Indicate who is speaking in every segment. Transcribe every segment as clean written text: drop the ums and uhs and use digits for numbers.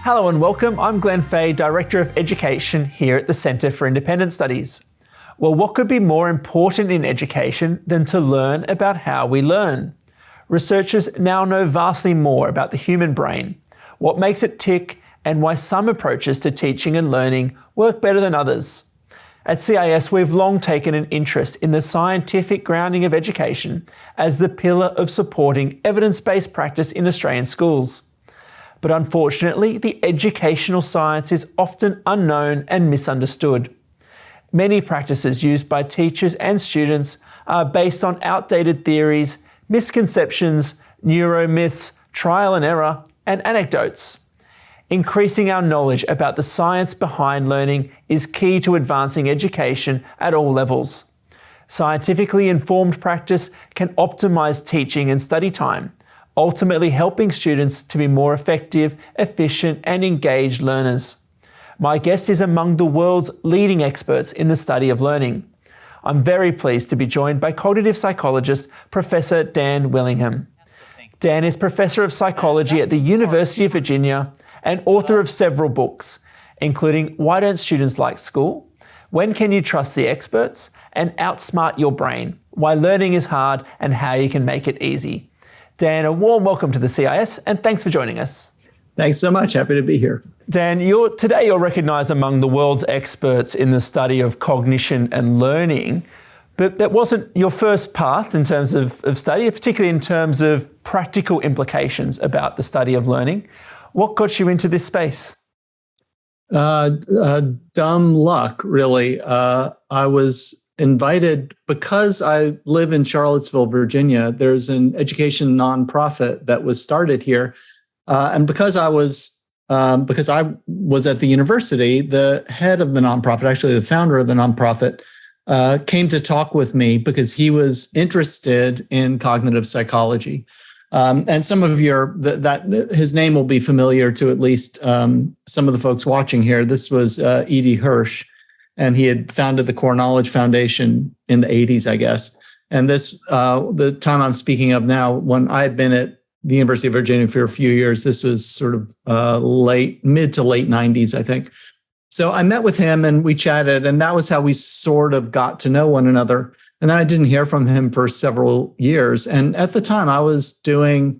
Speaker 1: Hello and welcome. I'm Glenn Fahey, Director of Education here at the Centre for Independent Studies. Well, what could be more important in education than to learn about how we learn? Researchers now know vastly more about the human brain, what makes it tick, and why some approaches to teaching and learning work better than others. At CIS, we've long taken an interest in the scientific grounding of education as the pillar of supporting evidence-based practice in Australian schools. But unfortunately, the educational science is often unknown and misunderstood. Many practices used by teachers and students are based on outdated theories, misconceptions, neuro-myths, trial and error, and anecdotes. Increasing our knowledge about the science behind learning is key to advancing education at all levels. Scientifically informed practice can optimize teaching and study time, ultimately helping students to be more effective, efficient, and engaged learners. My guest is among the world's leading experts in the study of learning. I'm very pleased to be joined by cognitive psychologist, Professor Dan Willingham. Dan is Professor of Psychology at the University of Virginia and author of several books, including Why Don't Students Like School?, When Can You Trust the Experts?, and Outsmart Your Brain, Why Learning is Hard and How You Can Make It Easy. Dan, a warm welcome to the CIS and thanks for joining us.
Speaker 2: Thanks so much. Happy to be here.
Speaker 1: Dan, today you're recognised among the world's experts in the study of cognition and learning, but that wasn't your first path in terms of study, particularly in terms of practical implications about the study of learning. What got you into this space?
Speaker 2: Dumb luck, really. I was invited because I live in Charlottesville, Virginia. There's an education nonprofit that was started here, and because I was at the university, the head of the nonprofit, actually the founder of the nonprofit, came to talk with me because he was interested in cognitive psychology. And some of his name will be familiar to at least some of the folks watching here. This was E.D. Hirsch, and he had founded the Core Knowledge Foundation in the 80s, I guess. And this, the time I'm speaking of now, when I had been at the University of Virginia for a few years, this was sort of mid to late 90s, I think. So I met with him and we chatted, and that was how we sort of got to know one another. And then I didn't hear from him for several years. And at the time, I was doing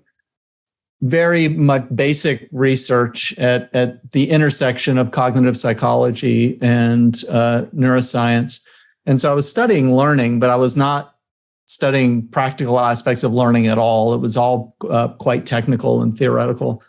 Speaker 2: very much basic research at the intersection of cognitive psychology and neuroscience. And so I was studying learning, but I was not studying practical aspects of learning at all. It was all quite technical and theoretical.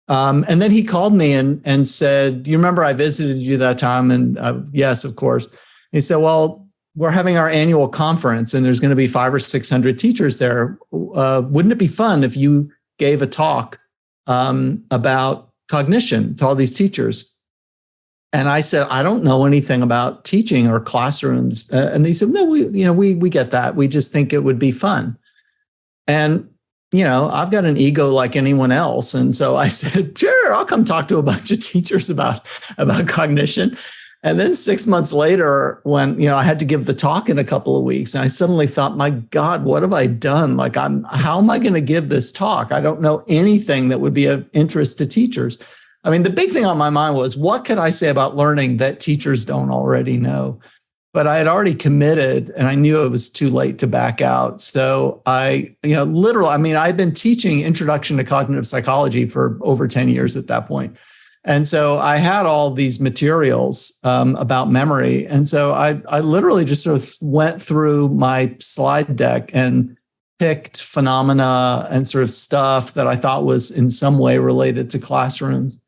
Speaker 2: And then he called me and said, "You remember I visited you that time?" And yes, of course. He said, "Well, we're having our annual conference and there's going to be 500 or 600 teachers there. Wouldn't it be fun if you gave a talk about cognition to all these teachers?" And I said, "I don't know anything about teaching or classrooms." And they said, "No, we get that. We just think it would be fun." And, I've got an ego like anyone else. And so I said, "Sure, I'll come talk to a bunch of teachers about cognition." And then 6 months later, when, I had to give the talk in a couple of weeks, and I suddenly thought, my God, what have I done? How am I going to give this talk? I don't know anything that would be of interest to teachers. I mean, the big thing on my mind was, what could I say about learning that teachers don't already know? But I had already committed and I knew it was too late to back out. So I'd been teaching Introduction to Cognitive Psychology for over 10 years at that point. And so I had all these materials about memory. And so I literally just sort of went through my slide deck and picked phenomena and sort of stuff that I thought was in some way related to classrooms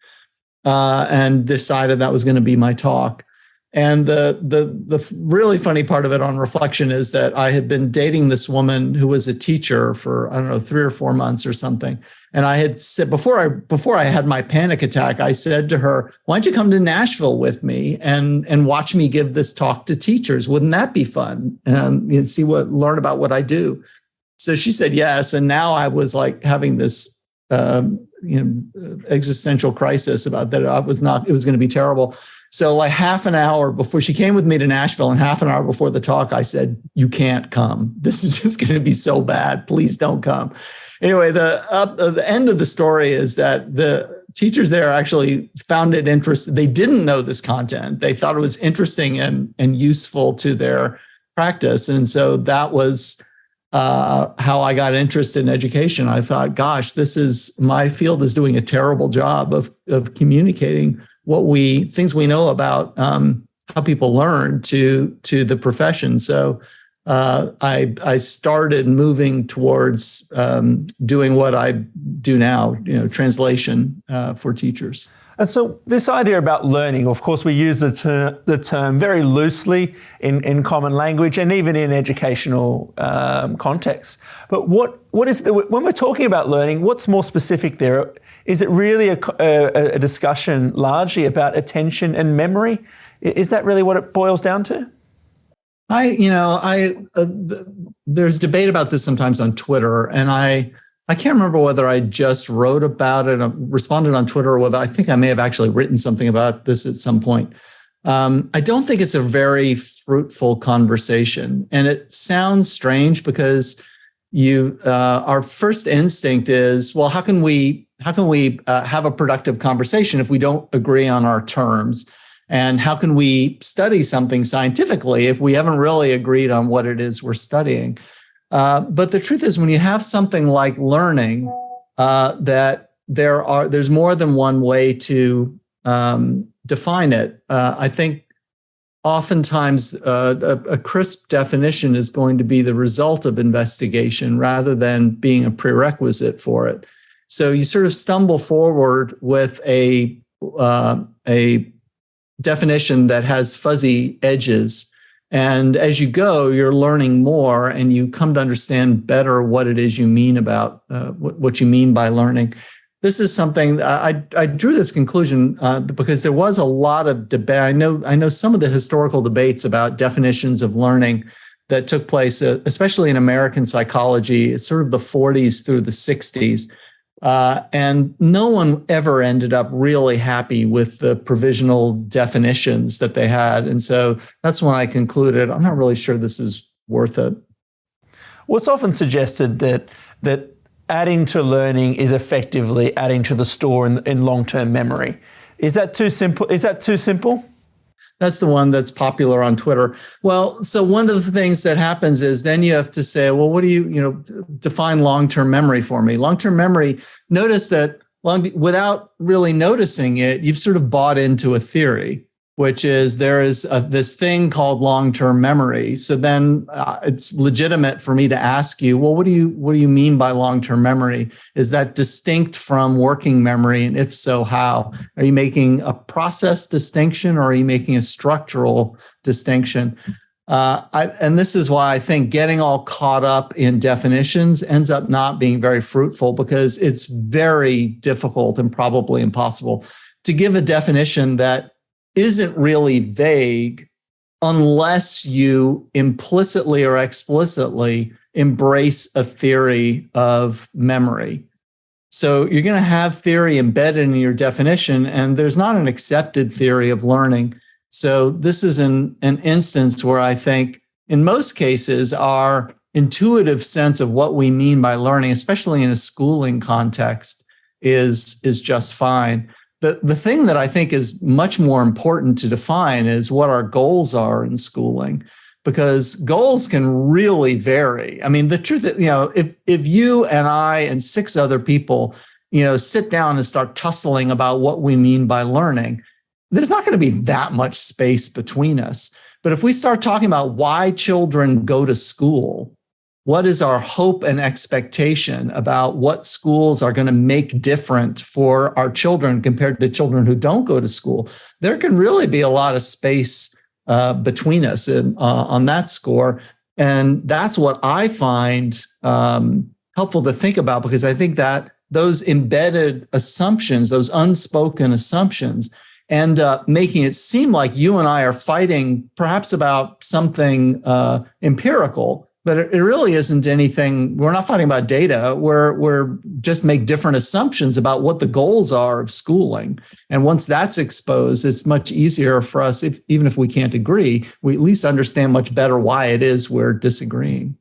Speaker 2: and decided that was going to be my talk. And the really funny part of it on reflection is that I had been dating this woman who was a teacher for, 3 or 4 months or something. And I had said, before I had my panic attack, I said to her, "Why don't you come to Nashville with me and watch me give this talk to teachers? Wouldn't that be fun? And learn about what I do." So she said yes. And now I was like having this existential crisis about that. It was going to be terrible. So like half an hour before she came with me to Nashville, and half an hour before the talk, I said, "You can't come. This is just going to be so bad. Please don't come." Anyway, the end of the story is that the teachers there actually found it interesting. They didn't know this content. They thought it was interesting and useful to their practice. And so that was how I got interested in education. I thought, gosh, my field is doing a terrible job of communicating things we know about how people learn to the profession. So I started moving towards doing what I do now, translation for teachers.
Speaker 1: And so this idea about learning, of course, we use the term very loosely in common language and even in educational contexts. But what is when we're talking about learning, what's more specific there? Is it really a discussion largely about attention and memory? Is that really what it boils down to? There's debate about this sometimes on Twitter, and I can't remember whether I just wrote about it, responded on Twitter, or whether I think I may have actually written something about this at some point. I don't think it's a very fruitful conversation, and it sounds strange because our first instinct is, well, how can we have a productive conversation if we don't agree on our terms? And how can we study something scientifically if we haven't really agreed on what it is we're studying? But the truth is, when you have something like learning, that there's more than one way to define it. I think oftentimes a crisp definition is going to be the result of investigation rather than being a prerequisite for it. So you sort of stumble forward with a definition that has fuzzy edges. And as you go, you're learning more and you come to understand better what it is you mean about what you mean by learning. This is something I drew this conclusion because there was a lot of debate. I know some of the historical debates about definitions of learning that took place, especially in American psychology, sort of the 40s through the 60s. And no one ever ended up really happy with the provisional definitions that they had. And so that's when I concluded, I'm not really sure this is worth it. Well, it's often suggested that adding to learning is effectively adding to the store in long-term memory. Is that too simple? That's
Speaker 2: the one that's popular on Twitter. Well, so one of the things that happens is then you have to say, well, what do you define long-term memory for me? Long-term memory, notice that without really noticing it, you've sort of bought into a theory, which is there is this thing called long-term memory. So then it's legitimate for me to ask you, well, what do you mean by long-term memory? Is that distinct from working memory? And if so, how? Are you making a process distinction or are you making a structural distinction? And this is why I think getting all caught up in definitions ends up not being very fruitful, because it's very difficult and probably impossible to give a definition that isn't really vague unless you implicitly or explicitly embrace a theory of memory. So you're going to have theory embedded in your definition, and there's not an accepted theory of learning. So this is an instance where I think in most cases our intuitive sense of what we mean by learning, especially in a schooling context, is just fine. The thing that I think is much more important to define is what our goals are in schooling, because goals can really vary. I mean, the truth is, if you and I and 6 other people, sit down and start tussling about what we mean by learning, there's not going to be that much space between us. But if we start talking about why children go to school, what is our hope and expectation about what schools are going to make different for our children compared to children who don't go to school, there can really be a lot of space between us on that score. And that's what I find helpful to think about, because I think that those embedded assumptions, those unspoken assumptions, end up making it seem like you and I are fighting perhaps about something empirical. But it really isn't anything. We're not fighting about data. We're just make different assumptions about what the goals are of schooling. And once that's exposed, it's much easier for us, even if we can't agree, we at least understand much better why it is we're disagreeing.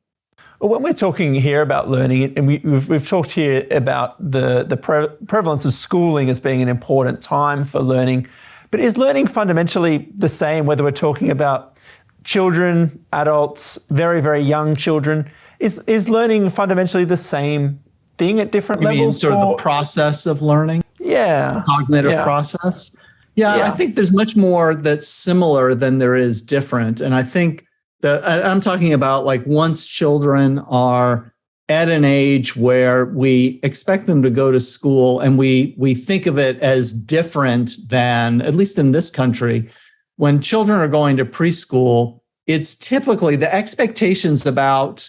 Speaker 1: Well, when we're talking here about learning, and we've talked here about the prevalence of schooling as being an important time for learning, but is learning fundamentally the same whether we're talking about children, adults, very, very young children? Is learning fundamentally the same thing at different levels?
Speaker 2: You mean sort of the process of learning?
Speaker 1: Yeah.
Speaker 2: The cognitive process? Yeah, I think there's much more that's similar than there is different. And I think I'm talking about like once children are at an age where we expect them to go to school and we think of it as different than, at least in this country, when children are going to preschool, it's typically the expectations about,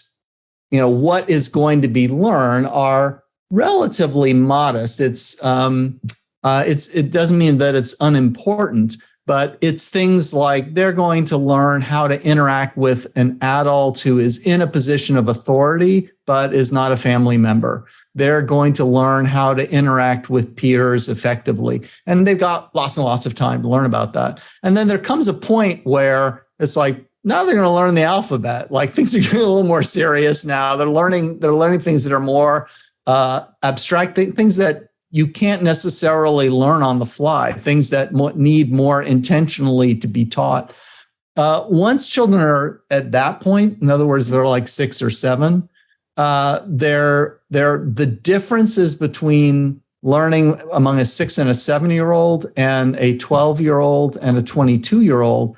Speaker 2: what is going to be learned are relatively modest. It doesn't mean that it's unimportant, but it's things like they're going to learn how to interact with an adult who is in a position of authority, but is not a family member. They're going to learn how to interact with peers effectively. And they've got lots and lots of time to learn about that. And then there comes a point where it's like, now they're going to learn the alphabet. Like things are getting a little more serious now. They're learning things that are more abstract, things that you can't necessarily learn on the fly, things that need more intentionally to be taught. Once children are at that point, in other words, they're like 6 or 7, the differences between learning among a 6 and a 7-year-old and a 12-year-old and a 22-year-old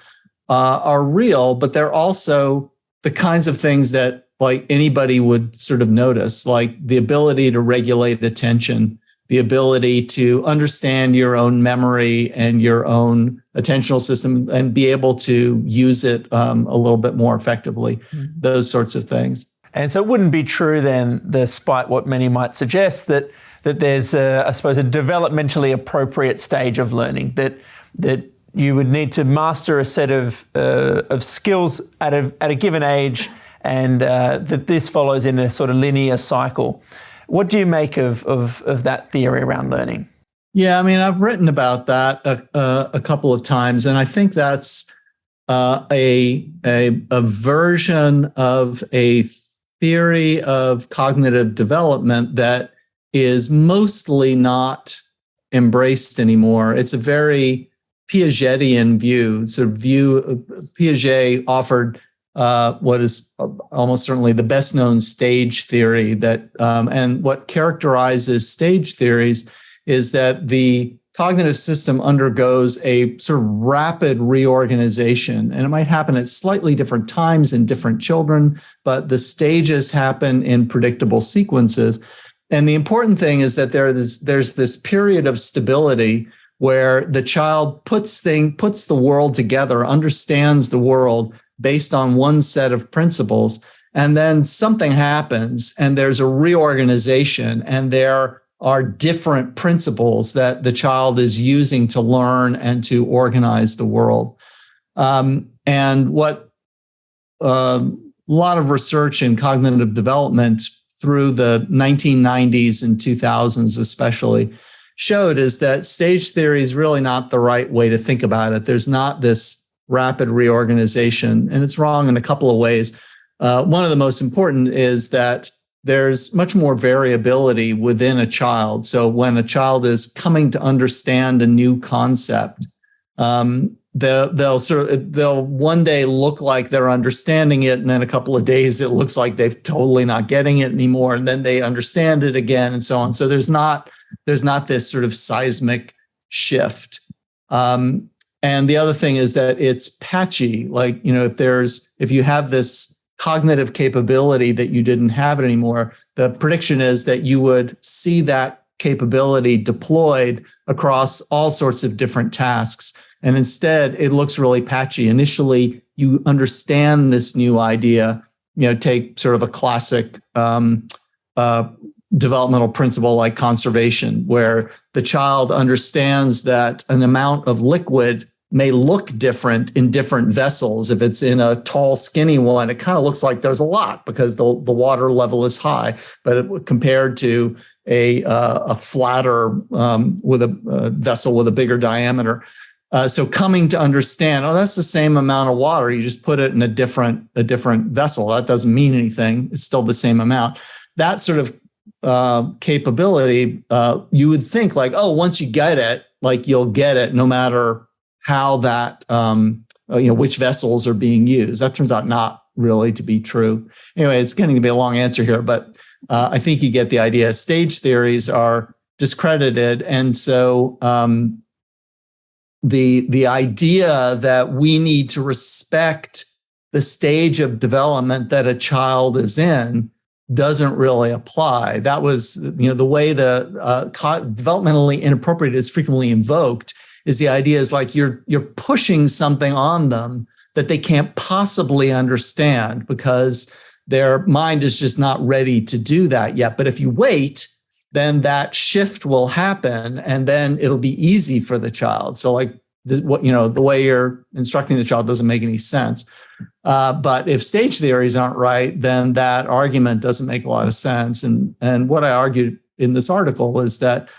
Speaker 2: are real, but they're also the kinds of things that like anybody would sort of notice, like the ability to regulate attention, the ability to understand your own memory and your own attentional system and be able to use it a little bit more effectively, those sorts of things.
Speaker 1: And so it wouldn't be true then, despite what many might suggest, that there's, I suppose, a developmentally appropriate stage of learning, that you would need to master a set of skills at a given age, and that this follows in a sort of linear cycle. What do you make of that theory around learning?
Speaker 2: Yeah, I mean, I've written about that a couple of times, and I think that's a version of a theory of cognitive development that is mostly not embraced anymore. It's a very Piagetian view. Piaget offered what is almost certainly the best known stage theory that, and what characterizes stage theories is that the cognitive system undergoes a sort of rapid reorganization, and it might happen at slightly different times in different children, but the stages happen in predictable sequences. And the important thing is that there's this period of stability where the child puts the world together, understands the world based on one set of principles, and then something happens and there's a reorganization, and there are different principles that the child is using to learn and to organize the world. And what a lot of research in cognitive development through the 1990s and 2000s especially showed is that stage theory is really not the right way to think about it. There's not this rapid reorganization, and it's wrong in a couple of ways. One of the most important is that there's much more variability within a child. So when a child is coming to understand a new concept, they'll one day look like they're understanding it, and then a couple of days it looks like they're totally not getting it anymore, and then they understand it again, and so on. So there's not this sort of seismic shift. And the other thing is that it's patchy. Like, if you have this cognitive capability that you didn't have it anymore, the prediction is that you would see that capability deployed across all sorts of different tasks. And instead, it looks really patchy. Initially, you understand this new idea, take sort of a classic developmental principle like conservation, where the child understands that an amount of liquid may look different in different vessels. If it's in a tall, skinny one, it kind of looks like there's a lot because the water level is high. But compared to a flatter with a vessel with a bigger diameter, So coming to understand, oh, that's the same amount of water. You just put it in a different vessel. That doesn't mean anything. It's still the same amount. That sort of capability, you would think like, oh, once you get it, like you'll get it no matter how that, which vessels are being used. That turns out not really to be true. Anyway, it's getting to be a long answer here, but I think you get the idea. Stage theories are discredited. And so the idea that we need to respect the stage of development that a child is in doesn't really apply. That was, the way the developmentally inappropriate is frequently invoked is the idea is like you're pushing something on them that they can't possibly understand because their mind is just not ready to do that yet. But if you wait, then that shift will happen and then it'll be easy for the child. So like the way you're instructing the child doesn't make any sense. But if stage theories aren't right, then that argument doesn't make a lot of sense. And what I argued in this article is that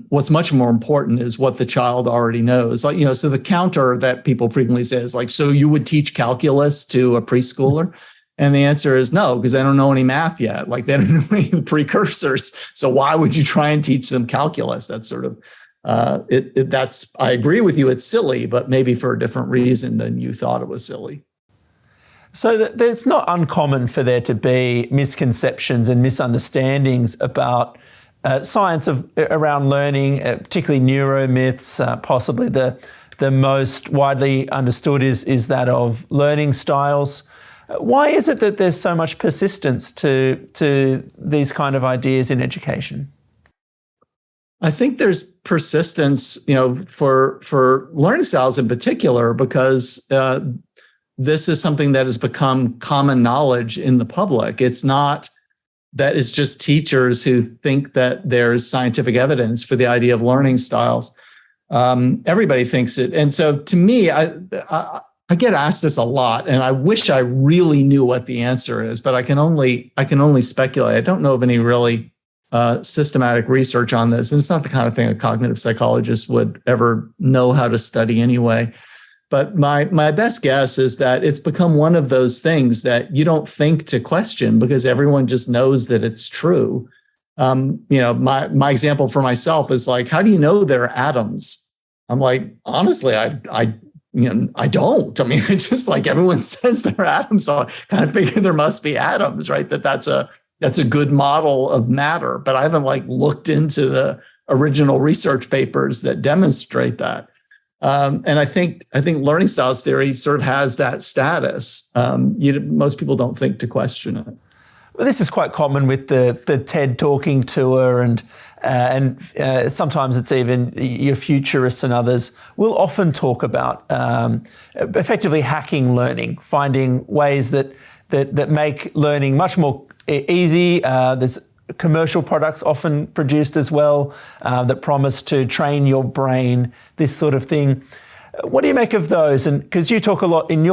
Speaker 2: what's much more important is what the child already knows. Like, so the counter that people frequently say is like, so you would teach calculus to a preschooler? And the answer is no, because they don't know any math yet. Like they don't know any precursors. So why would you try and teach them calculus? That's sort of, I agree with you, it's silly, but maybe for a different reason than you thought it was silly.
Speaker 1: So it's not uncommon for there to be misconceptions and misunderstandings about science around learning, particularly neuro-myths. Possibly the most widely understood is that of learning styles. Why is it that there's so much persistence to these kind of ideas in education?
Speaker 2: I think there's persistence, for learning styles in particular, because this is something that has become common knowledge in the public. It's not that it's just teachers who think that there's scientific evidence for the idea of learning styles. Everybody thinks it. And so to me, I get asked this a lot, and I wish I really knew what the answer is, but I can only speculate. I don't know of any really systematic research on this, and it's not the kind of thing a cognitive psychologist would ever know how to study anyway. But my best guess is that it's become one of those things that you don't think to question because everyone just knows that it's true. My example for myself is like, how do you know they're atoms? I'm like, honestly, I don't. I mean, it's just like everyone says they're atoms, so I kind of figure there must be atoms, right? That's a good model of matter. But I haven't looked into the original research papers that demonstrate that. And I think learning styles theory sort of has that status. Most people don't think to question it.
Speaker 1: Well, this is quite common with the TED Talking tour, and sometimes it's even your futurists and others will often talk about effectively hacking learning, finding ways that make learning much more easy. There's commercial products often produced as well that promise to train your brain, this sort of thing. What do you make of those? And because you talk a lot in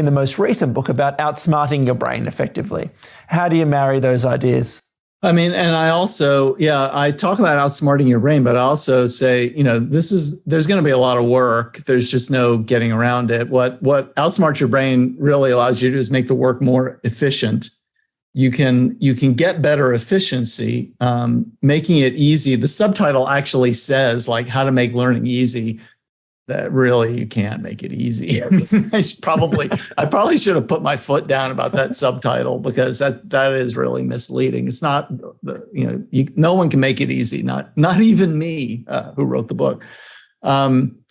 Speaker 1: the most recent book about outsmarting your brain effectively, how do you marry those ideas?
Speaker 2: I mean, and I also, I talk about outsmarting your brain, but I also say, there's going to be a lot of work. There's just no getting around it. What outsmart your brain really allows you to do is make the work more efficient. You can get better efficiency, making it easy. The subtitle actually says how to make learning easy. That really, you can't make it easy. I mean, I probably should have put my foot down about that subtitle because that is really misleading. It's not, no one can make it easy. Not even me, who wrote the book. When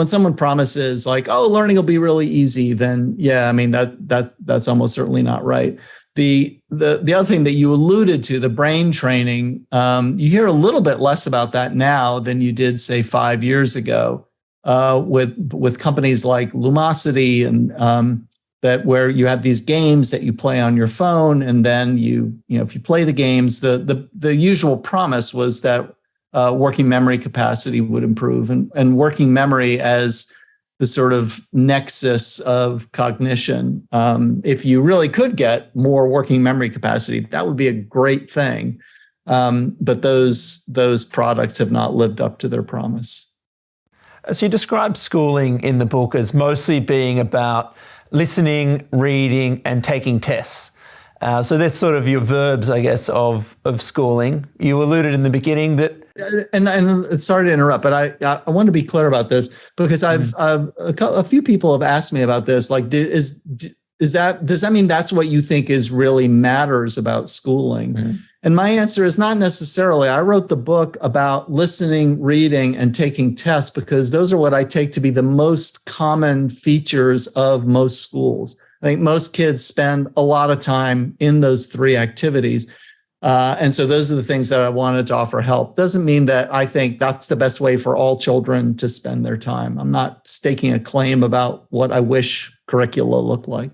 Speaker 2: someone promises learning will be really easy, then that's almost certainly not right. The other thing that you alluded to, the brain training, you hear a little bit less about that now than you did, say, 5 years ago, with companies like Lumosity and that where you have these games that you play on your phone, and then if you play the games, the usual promise was that working memory capacity would improve, and working memory as the sort of nexus of cognition. If you really could get more working memory capacity, that would be a great thing. But those products have not lived up to their promise.
Speaker 1: So you describe schooling in the book as mostly being about listening, reading, and taking tests. So that's sort of your verbs, I guess, of schooling. You alluded in the beginning that...
Speaker 2: And sorry to interrupt, but I want to be clear about this because a few people have asked me about this. Like, does that mean that's what you think is really matters about schooling? Mm-hmm. And my answer is not necessarily. I wrote the book about listening, reading, and taking tests because those are what I take to be the most common features of most schools. I think most kids spend a lot of time in those three activities. And so those are the things that I wanted to offer help. Doesn't mean that I think that's the best way for all children to spend their time. I'm not staking a claim about what I wish curricula looked like.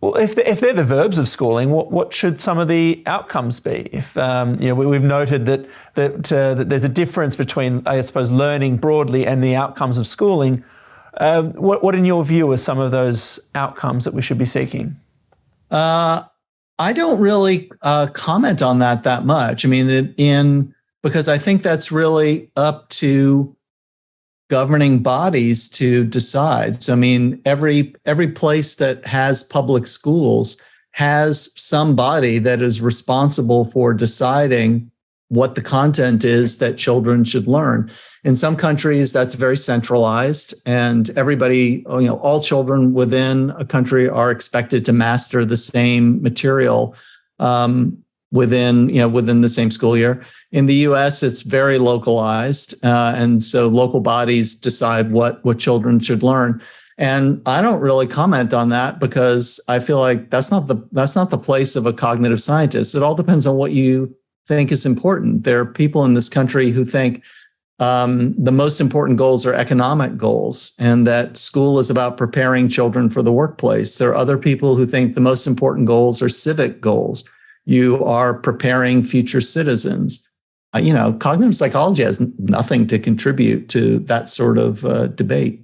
Speaker 1: Well, if they're the verbs of schooling, what should some of the outcomes be? If we've noted that there's a difference between, I suppose, learning broadly and the outcomes of schooling. What in your view are some of those outcomes that we should be seeking?
Speaker 2: I don't really comment on that much. I mean, because I think that's really up to governing bodies to decide. So, I mean, every place that has public schools has somebody that is responsible for deciding what the content is that children should learn. In some countries, that's very centralized, and everybody, all children within a country are expected to master the same material within the same school year. In the U.S., it's very localized, and so local bodies decide what children should learn. And I don't really comment on that because I feel like that's not the place of a cognitive scientist. It all depends on what you think is important. There are people in this country who think the most important goals are economic goals and that school is about preparing children for the workplace. There are other people who think the most important goals are civic goals. You are preparing future citizens. Cognitive psychology has nothing to contribute to that sort of debate.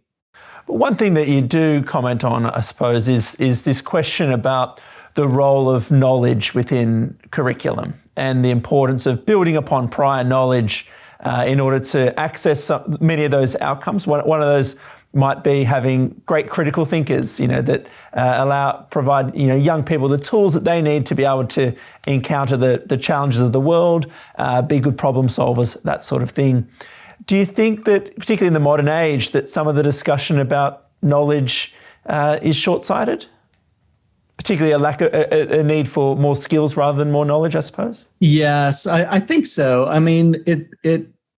Speaker 1: But one thing that you do comment on, I suppose, is this question about the role of knowledge within curriculum and the importance of building upon prior knowledge in order to access many of those outcomes. One of those might be having great critical thinkers, that provide young people the tools that they need to be able to encounter the challenges of the world, be good problem solvers, that sort of thing. Do you think that, particularly in the modern age, that some of the discussion about knowledge is short-sighted? Particularly a need for more skills rather than more knowledge, I suppose? Yes,
Speaker 2: I think so. I mean,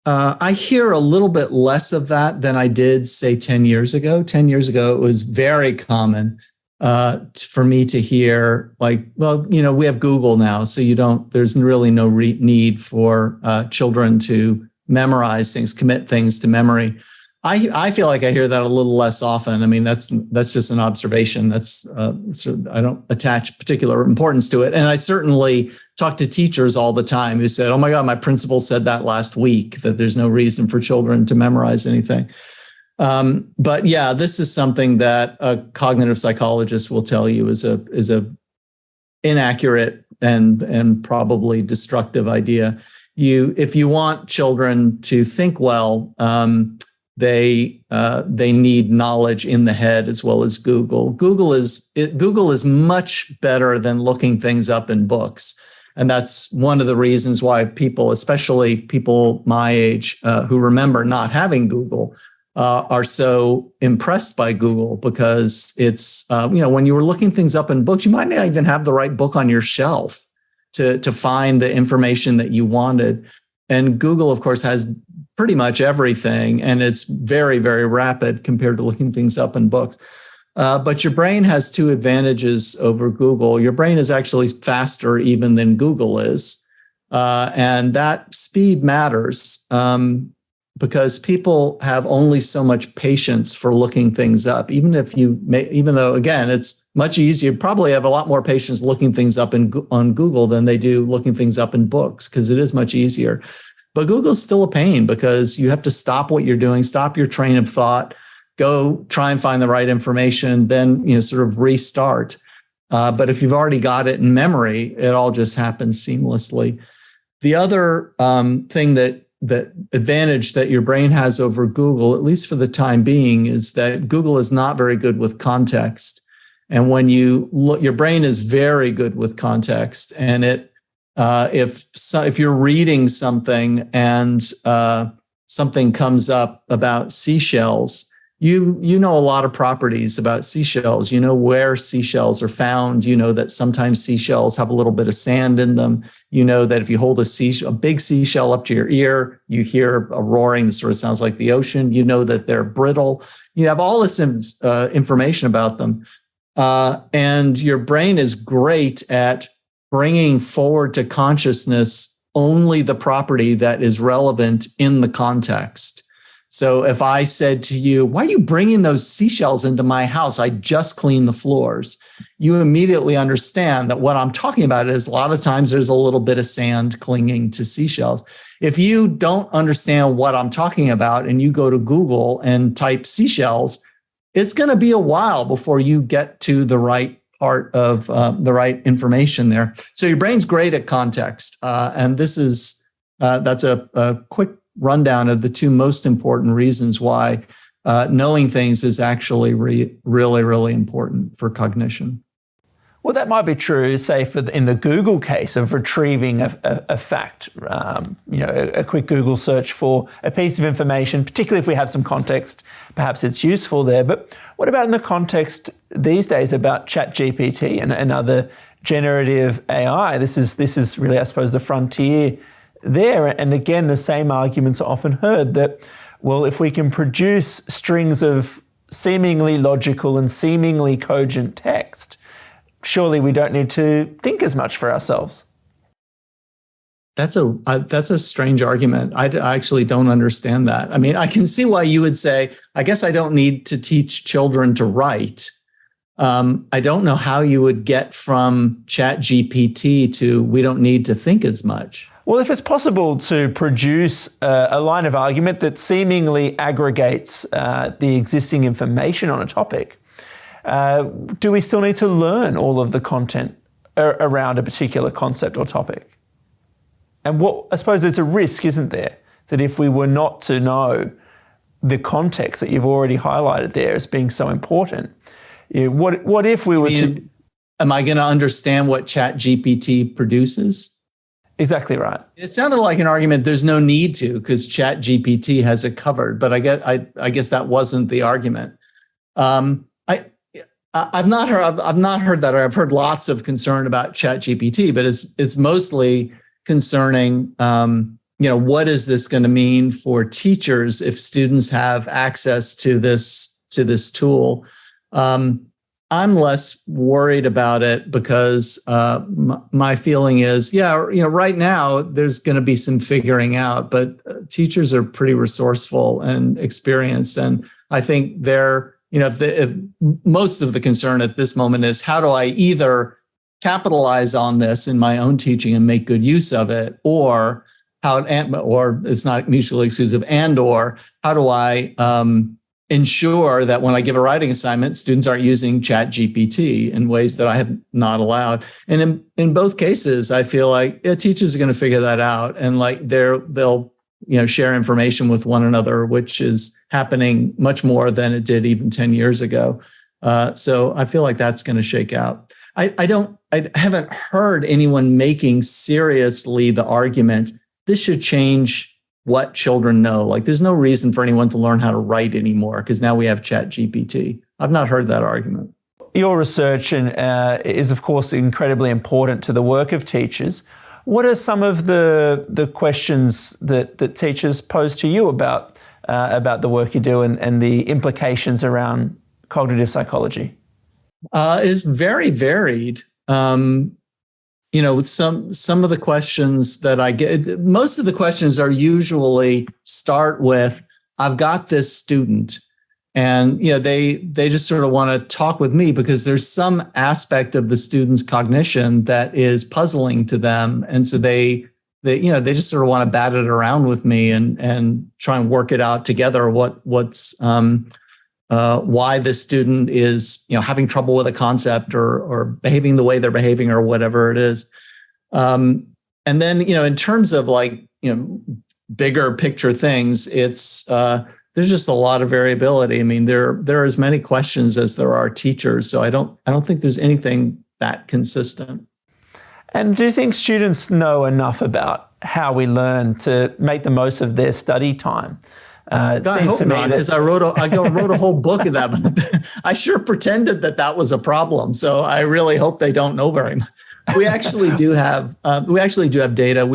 Speaker 2: I hear a little bit less of that than I did, say, 10 years ago. 10 years ago, it was very common for me to hear, like, well, we have Google now, so there's really no need for children to memorize things, commit things to memory. I feel like I hear that a little less often. I mean, that's just an observation. I don't attach particular importance to it. And I certainly talk to teachers all the time who said, oh my God, my principal said that last week, that there's no reason for children to memorize anything. But yeah, this is something that a cognitive psychologist will tell you is a inaccurate and probably destructive idea. If you want children to think well, they need knowledge in the head as well as Google. Google is much better than looking things up in books. And that's one of the reasons why people, especially people my age who remember not having Google, are so impressed by Google, because it's, when you were looking things up in books, you might not even have the right book on your shelf to find the information that you wanted. And Google, of course, has pretty much everything, and it's very, very rapid compared to looking things up in books. But your brain has two advantages over Google. Your brain is actually faster even than Google is. And that speed matters because people have only so much patience for looking things up. Even though, again, it's much easier, you probably have a lot more patience looking things up on Google than they do looking things up in books, because it is much easier. But Google's still a pain because you have to stop what you're doing, stop your train of thought, go try and find the right information, then sort of restart. But if you've already got it in memory, it all just happens seamlessly. The other thing that the advantage that your brain has over Google, at least for the time being, is that Google is not very good with context. And when you look, your brain is very good with context. And if you're reading something and something comes up about seashells, you know a lot of properties about seashells. You know where seashells are found. You know that sometimes seashells have a little bit of sand in them. You know that if you hold a big seashell up to your ear, you hear a roaring that sort of sounds like the ocean. You know that they're brittle. You have all this information about them. And your brain is great at bringing forward to consciousness only the property that is relevant in the context. So if I said to you, why are you bringing those seashells into my house? I just cleaned the floors. You immediately understand that what I'm talking about is a lot of times there's a little bit of sand clinging to seashells. If you don't understand what I'm talking about and you go to Google and type seashells, it's going to be a while before you get to the right part of the right information there. So your brain's great at context. And that's a quick rundown of the two most important reasons why knowing things is actually really, really important for cognition.
Speaker 1: Well, that might be true, say, in the Google case of retrieving a fact. A quick Google search for a piece of information, particularly if we have some context, perhaps it's useful there. But what about in the context these days about ChatGPT and other generative AI? This is really, I suppose, the frontier there. And again, the same arguments are often heard that, well, if we can produce strings of seemingly logical and seemingly cogent text, surely we don't need to think as much for ourselves.
Speaker 2: That's a strange argument. I actually don't understand that. I mean, I can see why you would say, I guess I don't need to teach children to write. I don't know how you would get from ChatGPT to we don't need to think as much.
Speaker 1: Well, if it's possible to produce a line of argument that seemingly aggregates the existing information on a topic, do we still need to learn all of the content around a particular concept or topic? And I suppose there's a risk, isn't there, that if we were not to know the context that you've already highlighted there as being so important, what if we were to...
Speaker 2: Am I going to understand what ChatGPT produces?
Speaker 1: Exactly right.
Speaker 2: It sounded like an argument there's no need to because ChatGPT has it covered, but I guess that wasn't the argument. I've not heard that. Or I've heard lots of concern about ChatGPT, but it's mostly concerning. What is this going to mean for teachers if students have access to this tool? I'm less worried about it because my feeling is, right now there's going to be some figuring out, but teachers are pretty resourceful and experienced, and I think they're. If most of the concern at this moment is how do I either capitalize on this in my own teaching and make good use of it, or it's not mutually exclusive, or how do I ensure that when I give a writing assignment, students aren't using ChatGPT in ways that I have not allowed. And in both cases, I feel like teachers are going to figure that out, and like they'll share information with one another, which is happening much more than it did even 10 years ago. So I feel like that's going to shake out. I haven't heard anyone making seriously the argument, this should change what children know. Like there's no reason for anyone to learn how to write anymore because now we have ChatGPT. I've not heard that argument.
Speaker 1: Your research is, of course, incredibly important to the work of teachers. What are some of the questions that teachers pose to you about the work you do and the implications around cognitive psychology?
Speaker 2: It's very varied. Some of the questions that I get, most of the questions are usually start with, I've got this student. And they just sort of want to talk with me because there's some aspect of the student's cognition that is puzzling to them, and so they just sort of want to bat it around with me and try and work it out together. What's why this student is having trouble with a concept or behaving the way they're behaving or whatever it is. And then in terms of bigger picture things, it's there's just a lot of variability. I mean, there are as many questions as there are teachers, so I don't think there's anything that consistent.
Speaker 1: And do you think students know enough about how we learn to make the most of their study time?
Speaker 2: I hope not, because I wrote a whole book of that. But I sure pretended that was a problem. So I really hope they don't know very much. We actually do have data.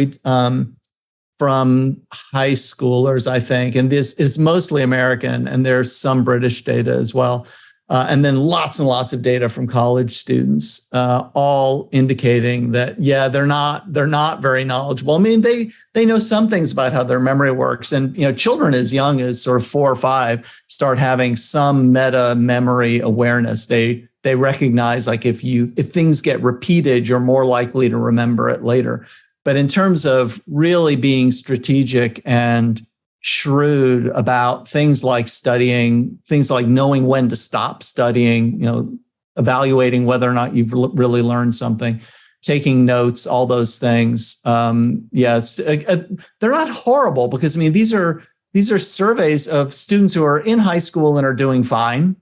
Speaker 2: From high schoolers, I think, and this is mostly American, and there's some British data as well. And then lots and lots of data from college students, all indicating that, they're not very knowledgeable. I mean, they know some things about how their memory works. And, children as young as sort of 4 or 5 start having some meta memory awareness. They recognize, like, if things get repeated, you're more likely to remember it later. But in terms of really being strategic and shrewd about things like studying, things like knowing when to stop studying, evaluating whether or not you've really learned something, taking notes, all those things. Yes, they're not horrible, because I mean, these are surveys of students who are in high school and are doing fine.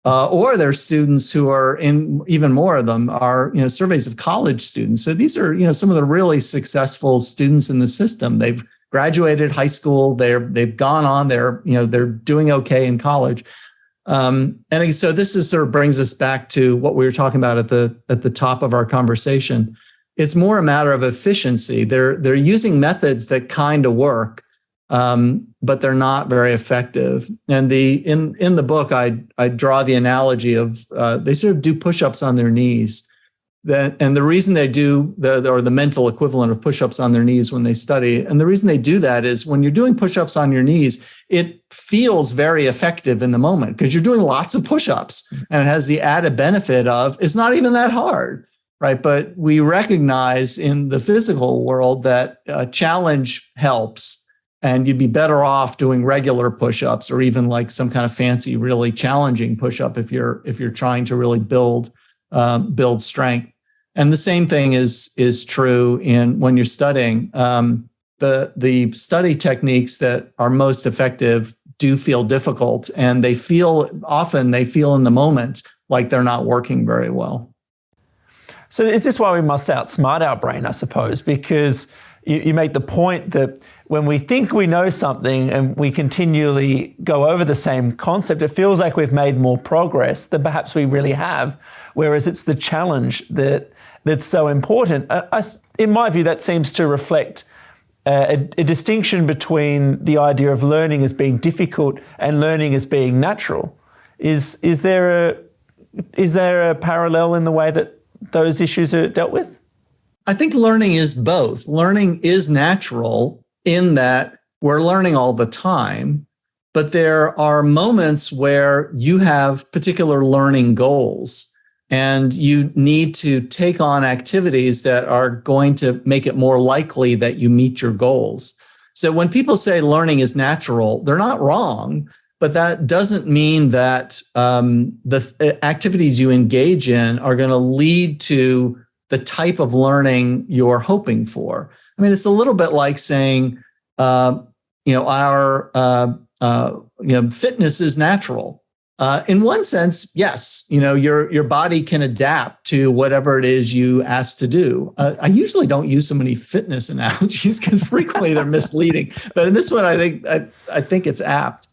Speaker 2: Or there's students who are in, even more of them are, surveys of college students. So these are, some of the really successful students in the system. They've graduated high school. They've gone on. They're doing okay in college. And so this is sort of brings us back to what we were talking about at the top of our conversation. It's more a matter of efficiency. They're using methods that kind of work, but they're not very effective. And in the book, I draw the analogy of they sort of do push-ups on their knees. And the reason they do the mental equivalent of push-ups on their knees when they study, and the reason they do that is when you're doing push-ups on your knees, it feels very effective in the moment because you're doing lots of push-ups, and it has the added benefit of it's not even that hard, right? But we recognize in the physical world that challenge helps. And you'd be better off doing regular push-ups or even like some kind of fancy, really challenging push-up if you're trying to really build strength. And the same thing is true when you're studying. The study techniques that are most effective do feel difficult, and they feel in the moment like they're not working very well.
Speaker 1: So is this why we must outsmart our brain, I suppose? Because you make the point that when we think we know something and we continually go over the same concept, it feels like we've made more progress than perhaps we really have, whereas it's the challenge that's so important. In my view, that seems to reflect a distinction between the idea of learning as being difficult and learning as being natural. Is there a parallel in the way that those issues are dealt with?
Speaker 2: I think learning is both. Learning is natural in that we're learning all the time, but there are moments where you have particular learning goals and you need to take on activities that are going to make it more likely that you meet your goals. So when people say learning is natural, they're not wrong, but that doesn't mean that the activities you engage in are going to lead to the type of learning you're hoping for. I mean, it's a little bit like saying, our fitness is natural. In one sense, yes, your body can adapt to whatever it is you ask to do. I usually don't use so many fitness analogies because frequently they're misleading. But in this one, I think it's apt.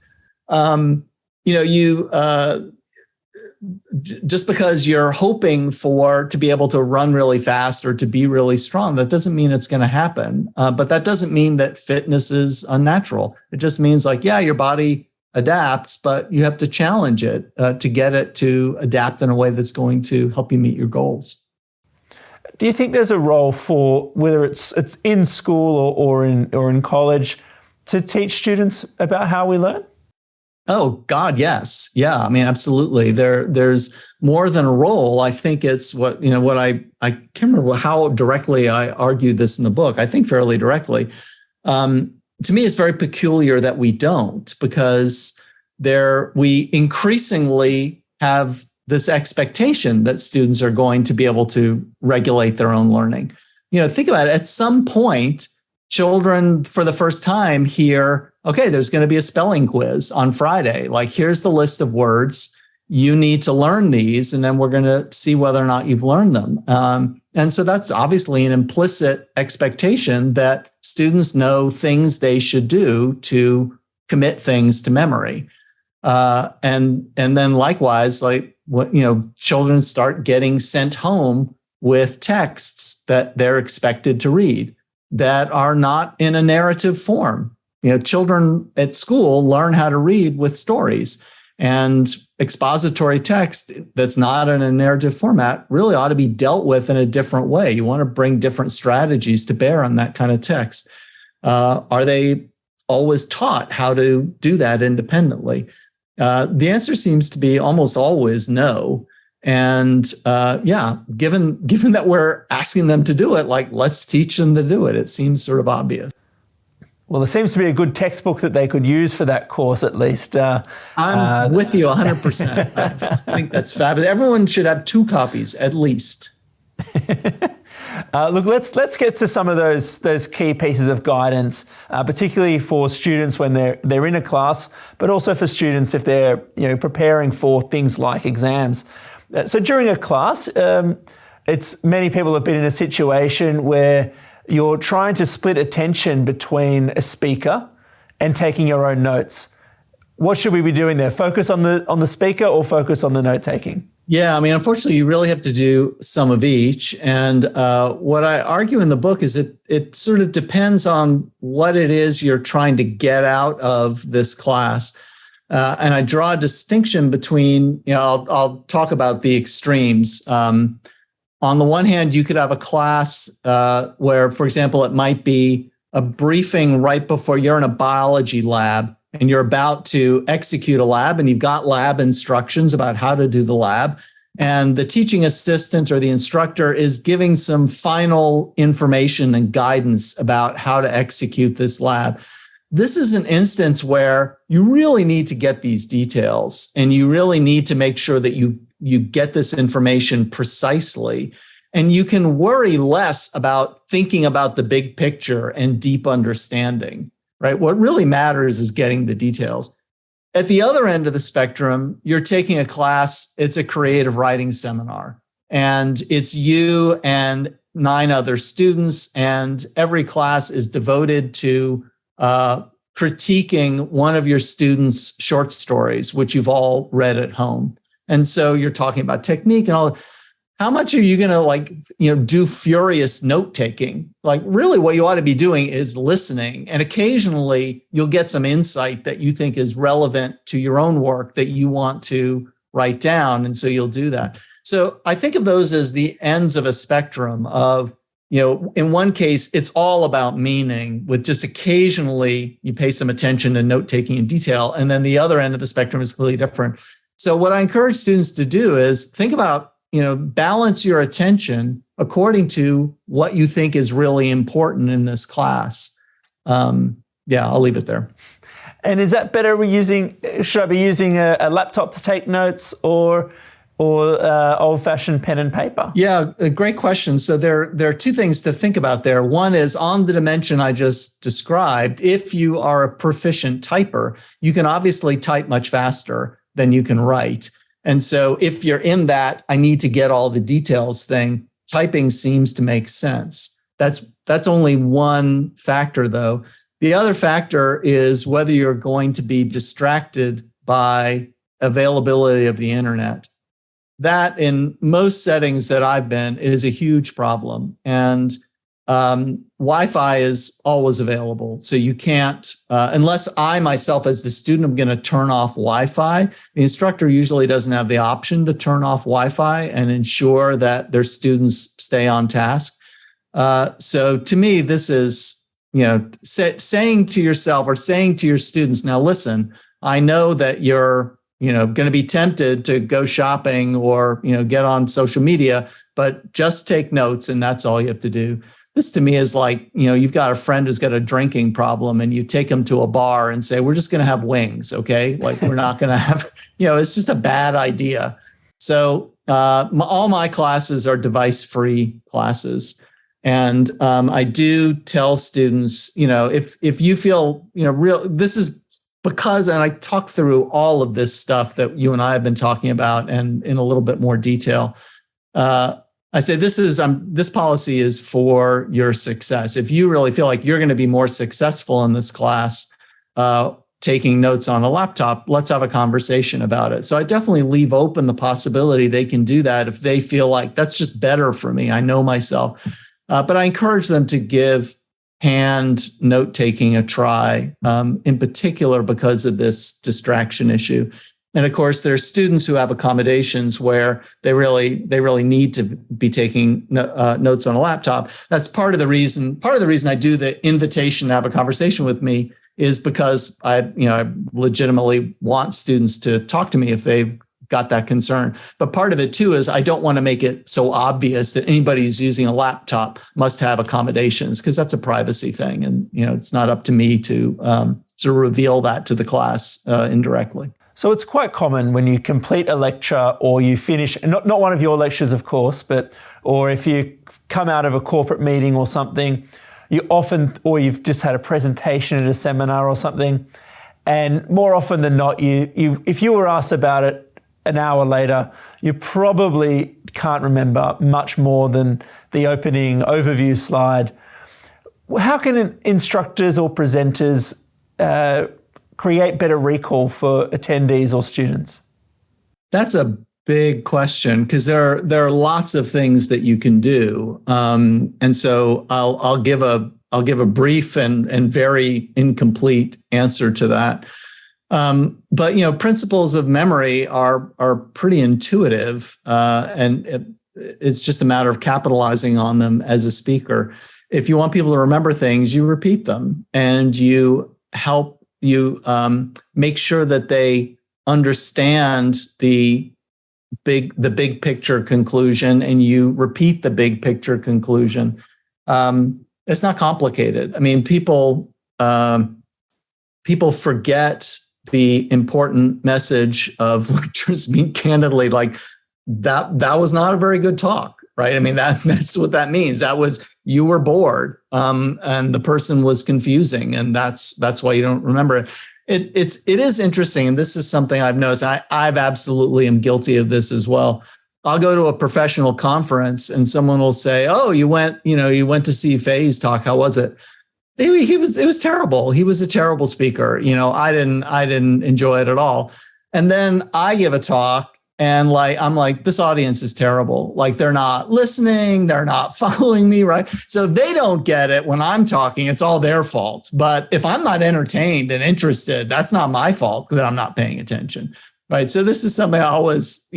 Speaker 2: Just because you're hoping to be able to run really fast or to be really strong, that doesn't mean it's going to happen. But that doesn't mean that fitness is unnatural. It just means your body adapts, but you have to challenge it to get it to adapt in a way that's going to help you meet your goals.
Speaker 1: Do you think there's a role for, whether it's in school or in college, to teach students about how we learn?
Speaker 2: Oh, God, yes. Yeah, I mean, absolutely. There's more than a role. I think it's what I can't remember how directly I argued this in the book. I think fairly directly. To me, it's very peculiar that we don't, because we increasingly have this expectation that students are going to be able to regulate their own learning. Think about it. At some point, children for the first time hear, okay, there's going to be a spelling quiz on Friday. Like, here's the list of words. You need to learn these, and then we're going to see whether or not you've learned them. And so that's obviously an implicit expectation that students know things they should do to commit things to memory. And then likewise, like children start getting sent home with texts that they're expected to read that are not in a narrative form. Children at school learn how to read with stories, and expository text that's not in a narrative format really ought to be dealt with in a different way. You want to bring different strategies to bear on that kind of text. Are they always taught how to do that independently? The answer seems to be almost always no. And given that we're asking them to do it, like, let's teach them to do it. It seems sort of obvious.
Speaker 1: Well, there seems to be a good textbook that they could use for that course, at least.
Speaker 2: I'm with you 100%. I think that's fabulous. Everyone should have 2 copies at least.
Speaker 1: Look, let's get to some of those key pieces of guidance, particularly for students when they're in a class, but also for students if they're preparing for things like exams. So during a class, many people have been in a situation where you're trying to split attention between a speaker and taking your own notes. What should we be doing there? Focus on the speaker or focus on the note taking?
Speaker 2: Yeah, I mean, unfortunately, you really have to do some of each. And what I argue in the book is that it sort of depends on what it is you're trying to get out of this class. And I draw a distinction between, I'll talk about the extremes. On the one hand, you could have a class where, for example, it might be a briefing right before you're in a biology lab and you're about to execute a lab, and you've got lab instructions about how to do the lab. And the teaching assistant or the instructor is giving some final information and guidance about how to execute this lab. This is an instance where you really need to get these details, and you really need to make sure that you get this information precisely. And you can worry less about thinking about the big picture and deep understanding, right? What really matters is getting the details. At the other end of the spectrum, you're taking a class, it's a creative writing seminar, and it's you and 9 other students, and every class is devoted to critiquing one of your students' short stories, which you've all read at home. And so you're talking about technique and all. How much are you going to do furious note taking? Like, really what you ought to be doing is listening. And occasionally you'll get some insight that you think is relevant to your own work that you want to write down. And so you'll do that. So I think of those as the ends of a spectrum of, in one case, it's all about meaning, with just occasionally you pay some attention to note taking in detail. And then the other end of the spectrum is completely different. So what I encourage students to do is think about, balance your attention according to what you think is really important in this class. I'll leave it there.
Speaker 1: And is that better? Should I be using a laptop to take notes or old-fashioned pen and paper?
Speaker 2: Yeah, a great question. So there are 2 things to think about there. One is on the dimension I just described. If you are a proficient typer, you can obviously type much faster than you can write. And so if you're in that, I need to get all the details thing, typing seems to make sense. That's only one factor, though. The other factor is whether you're going to be distracted by availability of the internet. That, in most settings that I've been, is a huge problem. And Wi-Fi is always available. So you can't, unless I myself as the student am going to turn off Wi-Fi, the instructor usually doesn't have the option to turn off Wi-Fi and ensure that their students stay on task. So to me, this is, saying to yourself or saying to your students, now listen, I know that you're, going to be tempted to go shopping or, get on social media, but just take notes and that's all you have to do. This to me is like, you've got a friend who's got a drinking problem and you take him to a bar and say, we're just going to have wings. Okay. Like, we're not going to have, it's just a bad idea. So all my classes are device-free classes. And I do tell students, if you feel, this is because, and I talk through all of this stuff that you and I have been talking about and in a little bit more detail. I say this policy is for your success. If you really feel like you're going to be more successful in this class, taking notes on a laptop, let's have a conversation about it. So I definitely leave open the possibility they can do that if they feel like that's just better for me. I know myself. But I encourage them to give hand note-taking a try, in particular because of this distraction issue. And of course, there's students who have accommodations where they really need to be taking notes on a laptop. That's part of the reason. Part of the reason I do the invitation to have a conversation with me is because I legitimately want students to talk to me if they've got that concern. But part of it too is I don't want to make it so obvious that anybody who's using a laptop must have accommodations, because that's a privacy thing. And, it's not up to me to sort of reveal that to the class indirectly.
Speaker 1: So it's quite common when you complete a lecture or you finish, not one of your lectures, of course, or if you come out of a corporate meeting or something, or you've just had a presentation at a seminar or something, and more often than not, if you were asked about it an hour later, you probably can't remember much more than the opening overview slide. How can instructors or presenters create better recall for attendees or students?
Speaker 2: That's a big question, because there are lots of things that you can do, and so I'll give a brief and very incomplete answer to that. But principles of memory are pretty intuitive, and it's just a matter of capitalizing on them as a speaker. If you want people to remember things, you repeat them, and you make sure that they understand the big picture conclusion, and you repeat the big picture conclusion. It's not complicated. I mean, people forget the important message of lectures. Candidly, like that was not a very good talk, right? I mean, that's what that means. That was, you were bored, and the person was confusing, and that's why you don't remember it. It is interesting, and this is something I've noticed. I've absolutely am guilty of this as well. I'll go to a professional conference and someone will say, "Oh, you went to see Fahey's talk. How was it?" It was terrible. He was a terrible speaker. I didn't enjoy it at all. And then I give a talk and I'm like, this audience is terrible. Like, they're not listening. They're not following me. Right. So if they don't get it when I'm talking, it's all their fault. But if I'm not entertained and interested, that's not my fault that I'm not paying attention. Right. So this is something I always,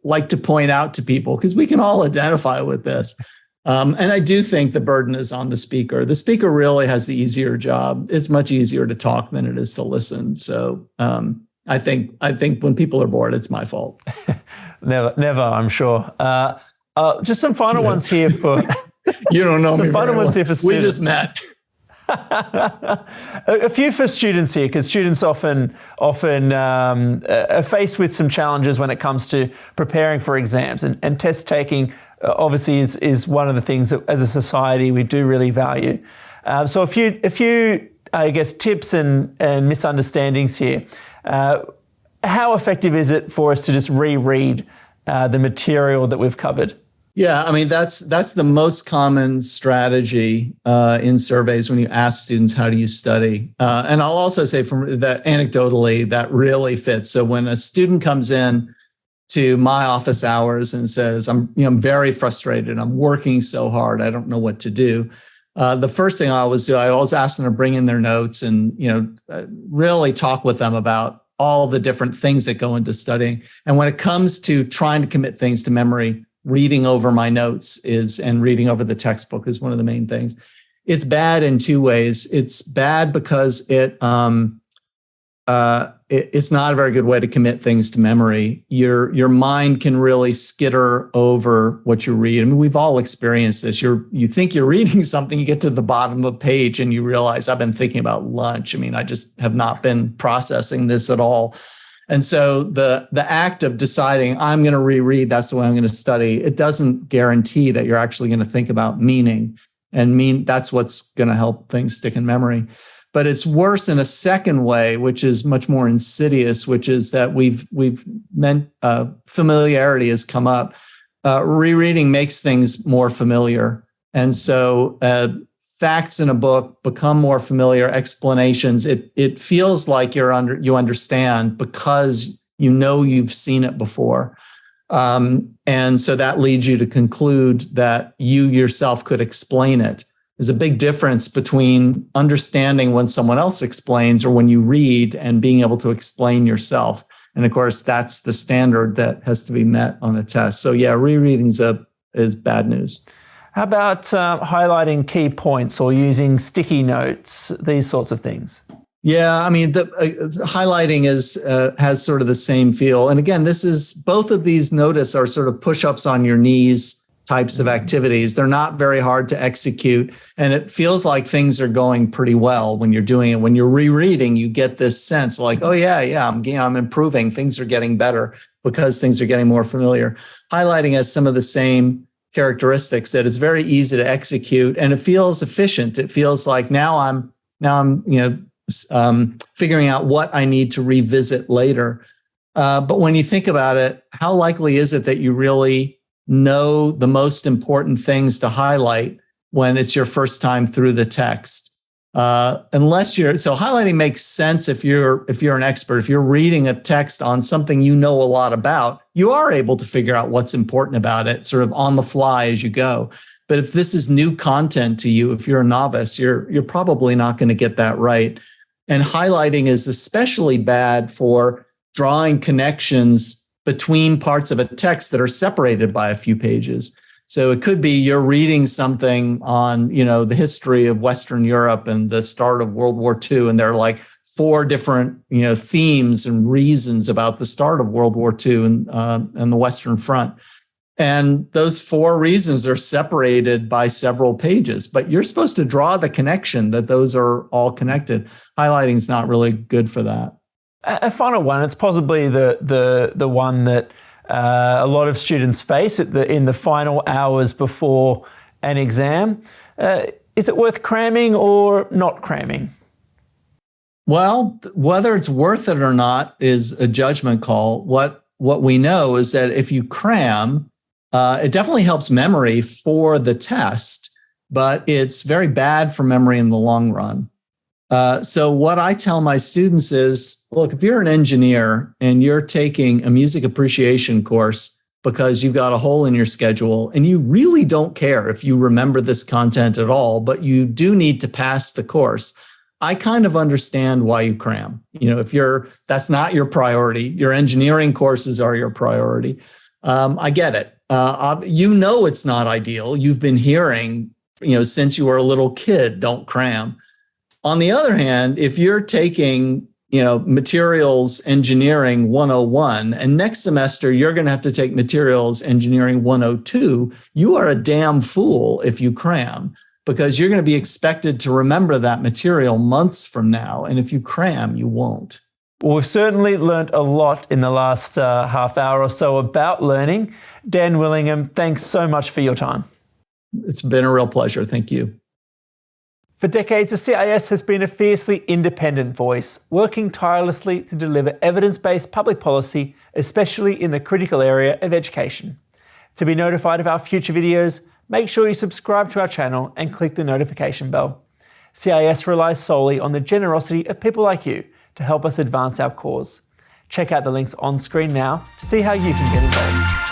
Speaker 2: like to point out to people, because we can all identify with this. And I do think the burden is on the speaker. The speaker really has the easier job. It's much easier to talk than it is to listen. So I think when people are bored, it's my fault.
Speaker 1: Never, I'm sure. Just some final ones here for
Speaker 2: you don't know me.
Speaker 1: Final ones here for students.
Speaker 2: We just met.
Speaker 1: A few for students here, because students often are faced with some challenges when it comes to preparing for exams, and test taking obviously is one of the things that as a society we do really value. So a few I guess tips and misunderstandings here. How effective is it for us to just reread the material that we've covered?
Speaker 2: Yeah, I mean, that's the most common strategy in surveys when you ask students, how do you study? And I'll also say from that anecdotally, that really fits. So when a student comes in to my office hours and says, I'm very frustrated, I'm working so hard, I don't know what to do. The first thing I always ask them to bring in their notes and, really talk with them about all the different things that go into studying. And when it comes to trying to commit things to memory, reading over my notes and reading over the textbook is one of the main things. It's bad in two ways. It's bad because it's not a very good way to commit things to memory. Your mind can really skitter over what you read. I mean, we've all experienced this. You think you're reading something, you get to the bottom of a page and you realize, I've been thinking about lunch. I mean, I just have not been processing this at all. And so the act of deciding I'm going to reread, that's the way I'm going to study, it doesn't guarantee that you're actually going to think about meaning. and that's what's going to help things stick in memory. But it's worse in a second way, which is much more insidious, which is that we've meant familiarity has come up. Rereading makes things more familiar. And so facts in a book become more familiar, explanations. It feels like you understand because you know you've seen it before. And so that leads you to conclude that you yourself could explain it. There's a big difference between understanding when someone else explains or when you read and being able to explain yourself. And of course, that's the standard that has to be met on a test. So yeah, rereading is bad news.
Speaker 1: How about highlighting key points or using sticky notes, these sorts of things?
Speaker 2: Yeah, I mean, the highlighting has sort of the same feel. And again, both of these notice are sort of push-ups on your knees types of activities. They're not very hard to execute. And it feels like things are going pretty well when you're doing it. When you're rereading, you get this sense like, oh yeah, I'm improving. Things are getting better because things are getting more familiar. Highlighting has some of the same characteristics that it's very easy to execute and it feels efficient. It feels like now I'm figuring out what I need to revisit later. But when you think about it, how likely is it that you really know the most important things to highlight when it's your first time through the text? So highlighting makes sense if you're an expert. If you're reading a text on something you know a lot about, you are able to figure out what's important about it sort of on the fly as you go. But if this is new content to you, if you're a novice, you're probably not going to get that right. And highlighting is especially bad for drawing connections between parts of a text that are separated by a few pages. So it could be you're reading something on, the history of Western Europe and the start of World War II, and there are like 4 different, themes and reasons about the start of World War II and the Western Front. And those 4 reasons are separated by several pages, but you're supposed to draw the connection that those are all connected. Highlighting is not really good for that.
Speaker 1: A final one, it's possibly the one that a lot of students face in the final hours before an exam. Is it worth cramming or not cramming?
Speaker 2: Well, whether it's worth it or not is a judgment call. What we know is that if you cram, it definitely helps memory for the test, but it's very bad for memory in the long run. So what I tell my students is, look, if you're an engineer and you're taking a music appreciation course because you've got a hole in your schedule and you really don't care if you remember this content at all, but you do need to pass the course, I kind of understand why you cram. If that's not your priority, your engineering courses are your priority. I get it. It's not ideal. You've been hearing, since you were a little kid, don't cram. On the other hand, if you're taking, materials engineering 101, and next semester you're going to have to take materials engineering 102, you are a damn fool if you cram, because you're going to be expected to remember that material months from now. And if you cram, you won't.
Speaker 1: Well, we've certainly learned a lot in the last half hour or so about learning. Dan Willingham, thanks so much for your time.
Speaker 2: It's been a real pleasure. Thank you.
Speaker 1: For decades, the CIS has been a fiercely independent voice, working tirelessly to deliver evidence-based public policy, especially in the critical area of education. To be notified of our future videos, make sure you subscribe to our channel and click the notification bell. CIS relies solely on the generosity of people like you to help us advance our cause. Check out the links on screen now to see how you can get involved.